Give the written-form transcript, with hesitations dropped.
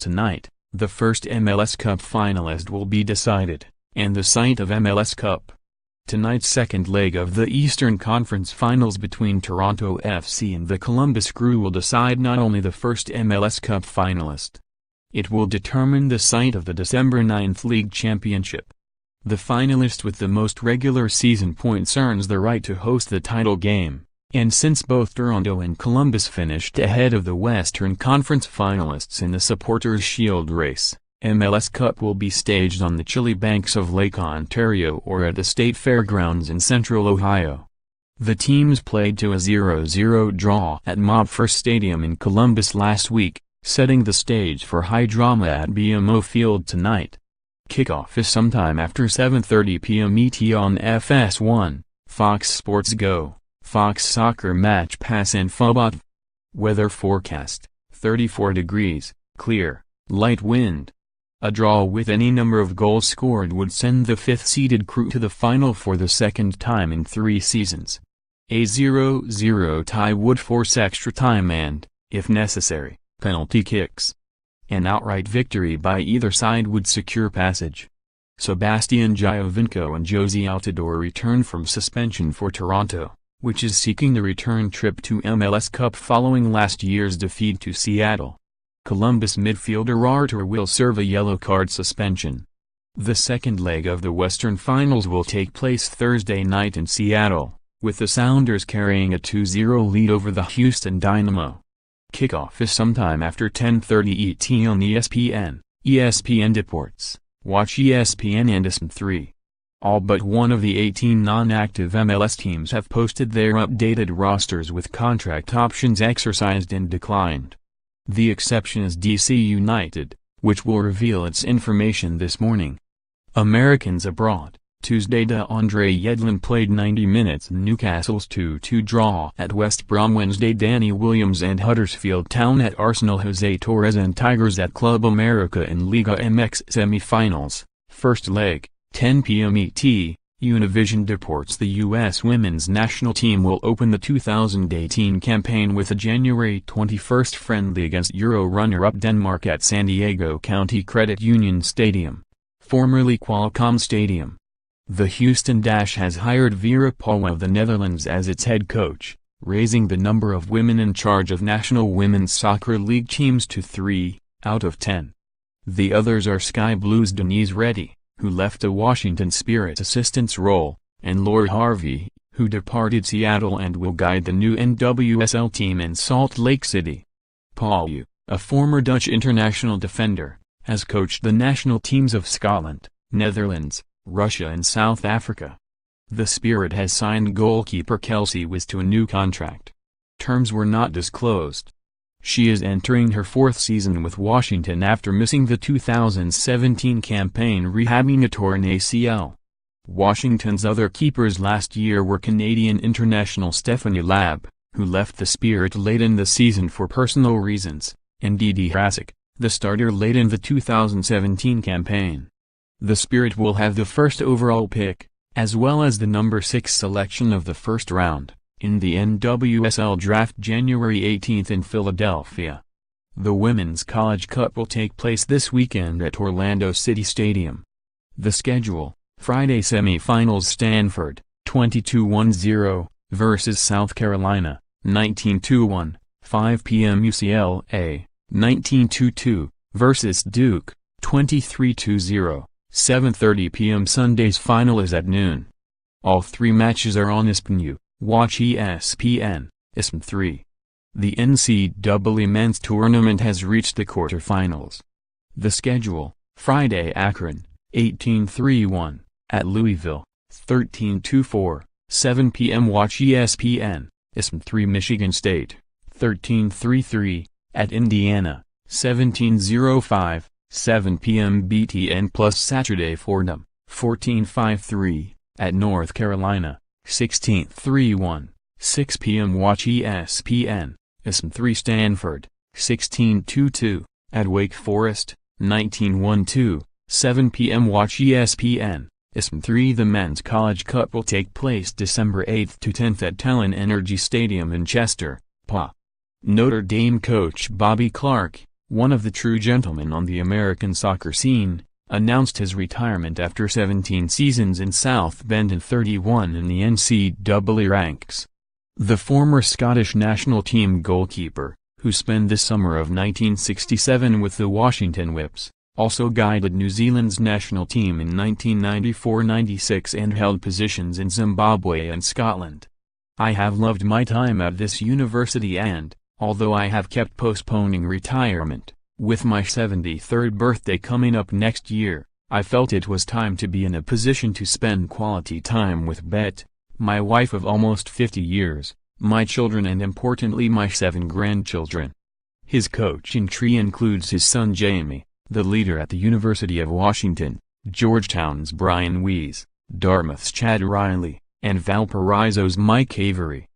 Tonight, the first MLS Cup finalist will be decided, and the site of MLS Cup. Tonight's second leg of the Eastern Conference Finals between Toronto FC and the Columbus Crew will decide not only the first MLS Cup finalist. It will determine the site of the December 9th League Championship. The finalist with the most regular season points earns the right to host the title game, and since both Toronto and Columbus finished ahead of the Western Conference finalists in the Supporters' Shield race, MLS Cup will be staged on the chilly banks of Lake Ontario or at the State Fairgrounds in central Ohio. The teams played to a 0-0 draw at Mapfre Stadium in Columbus last week, setting the stage for high drama at BMO Field tonight. Kickoff is sometime after 7:30 p.m. ET on FS1, Fox Sports Go, Fox Soccer Match Pass and fuboTV. Weather forecast: 34 degrees, clear, light wind. A draw with any number of goals scored would send the fifth-seeded Crew to the final for the second time in 3 seasons. A 0-0 tie would force extra time and, if necessary, penalty kicks. An outright victory by either side would secure passage. Sebastian Giovinco and Josie Altidore return from suspension for Toronto, which is seeking the return trip to MLS Cup following last year's defeat to Seattle. Columbus midfielder Artur will serve a yellow card suspension. The second leg of the Western Finals will take place Thursday night in Seattle, with the Sounders carrying a 2-0 lead over the Houston Dynamo. Kickoff is sometime after 10:30 ET on ESPN, ESPN Deportes, watch ESPN and ESPN3. All but one of the 18 non-active MLS teams have posted their updated rosters with contract options exercised and declined. The exception is DC United, which will reveal its information this morning. Americans abroad: Tuesday DeAndre Yedlin played 90 minutes in Newcastle's 2-2 draw at West Brom. Wednesday Danny Williams and Huddersfield Town at Arsenal. Jose Torres and Tigers at Club America in Liga MX semi-finals, first leg, 10 p.m. ET. Univision reports the U.S. women's national team will open the 2018 campaign with a January 21 friendly against Euro runner-up Denmark at San Diego County Credit Union Stadium, formerly Qualcomm Stadium. The Houston Dash has hired Vera Pauw of the Netherlands as its head coach, raising the number of women in charge of National Women's Soccer League teams to 3 out of 10. The others are Sky Blues' Denise Reddy, who left the Washington Spirit assistant's role, and Lori Harvey, who departed Seattle and will guide the new NWSL team in Salt Lake City. Pauw, a former Dutch international defender, has coached the national teams of Scotland, Netherlands, Russia and South Africa. The Spirit has signed goalkeeper Kelsey Wiss to a new contract. Terms were not disclosed. She is entering her 4th season with Washington after missing the 2017 campaign rehabbing a torn ACL. Washington's other keepers last year were Canadian international Stephanie Labb, who left the Spirit late in the season for personal reasons, and Didi Hrasic, the starter late in the 2017 campaign. The Spirit will have the first overall pick, as well as the number 6 selection of the first round, in the NWSL Draft January 18 in Philadelphia. The Women's College Cup will take place this weekend at Orlando City Stadium. The schedule: Friday semi-finals: Stanford, 22-10, versus South Carolina, 19-1, 5 p.m. UCLA, 19-2, versus Duke, 23-0, 7:30 p.m. Sunday's final is at noon. All 3 matches are on ESPN. Watch ESPN, ESPN3. The NCAA men's tournament has reached the quarterfinals. The schedule: Friday Akron, 18-3-1, at Louisville, 13-4, 7 p.m. Watch ESPN, ESPN3. Michigan State, 13-3-3, at Indiana, 17-05, 7 p.m. BTN Plus. Saturday Fordham, 14-5-3, at North Carolina, 16-3-1, 6 p.m. Watch ESPN, ESPN3. Stanford, 16-2-2, at Wake Forest, 19-1-2, 7 p.m. Watch ESPN, SM3. The Men's College Cup will take place December 8 to 10 at Talon Energy Stadium in Chester, PA. Notre Dame coach Bobby Clark, one of the true gentlemen on the American soccer scene, announced his retirement after 17 seasons in South Bend and 31 in the NCAA ranks. The former Scottish national team goalkeeper, who spent the summer of 1967 with the Washington Whips, also guided New Zealand's national team in 1994-96 and held positions in Zimbabwe and Scotland. I have loved my time at this university and, although I have kept postponing retirement, with my 73rd birthday coming up next year, I felt it was time to be in a position to spend quality time with Bet, my wife of almost 50 years, my children and importantly my 7 grandchildren. His coaching tree includes his son Jamie, the leader at the University of Washington, Georgetown's Brian Weiss, Dartmouth's Chad Riley, and Valparaiso's Mike Avery.